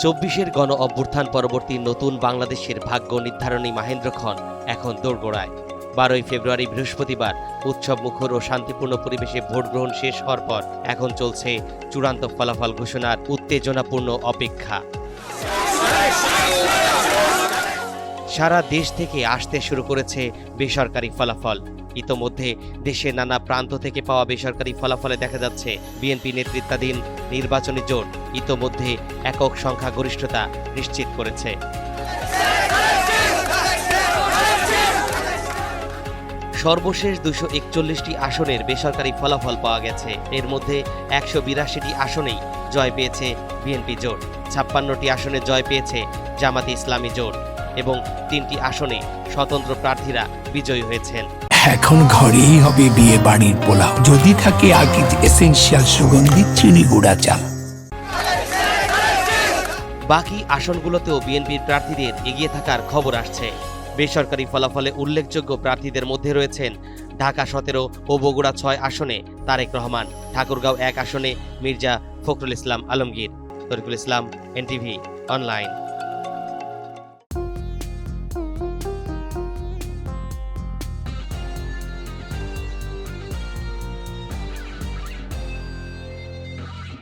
২৪-এর গণ অভ্যুত্থান পরবর্তী নতুন বাংলাদেশের ভাগ্য নির্ধারণী মাহেন্দ্রক্ষণ এখন দোরগোড়ায়। ১২ই ফেব্রুয়ারি বৃহস্পতিবার উৎসব মুখর ও শান্তিপূর্ণ পরিবেশে ভোট গ্রহণ শেষ হওয়ার পর এখন চলছে চূড়ান্ত ফলাফল ঘোষণার উত্তেজনাপূর্ণ অপেক্ষা। সারা দেশ থেকে আসতে শুরু করেছে বেসরকারি ফলাফল। ইতোমধ্যে দেশের নানা প্রান্ত থেকে পাওয়া বেসরকারি ফলাফলে দেখা যাচ্ছে বিএনপি নেতৃত্বাধীন নির্বাচনী জোট ইতোমধ্যে একক সংখ্যাগরিষ্ঠতা নিশ্চিত করেছে। সর্বশেষ ২৪১টি আসনের বেসরকারি ফলাফল পাওয়া গেছে। এর মধ্যে ১৮২টি আসনেই জয় পেয়েছে বিএনপি জোট, ৫৬টি আসনে জয় পেয়েছে জামাতে ইসলামী জোট এবং ৩টি আসনে স্বতন্ত্র প্রার্থীরা বিজয়ী হয়েছেন। এখন ঘরেই হবে বিয়ে বাড়ির পোলাও, যদি থাকে আকিজ এসেনশিয়াল সুগন্ধি চিনি গুঁড়া চাল। বাকি আসনগুলোতেও বিএনপির প্রার্থীদের এগিয়ে থাকার খবর আসছে। বেসরকারি ফলাফলে উল্লেখযোগ্য প্রার্থীদের মধ্যে রয়েছেন ঢাকা ১৭ ও বগুড়া ৬ আসনে তারেক রহমান, ঠাকুরগাঁও ১ আসনে মির্জা ফখরুল ইসলাম আলমগীর। তরিকুল ইসলাম, এনটিভি অনলাইন।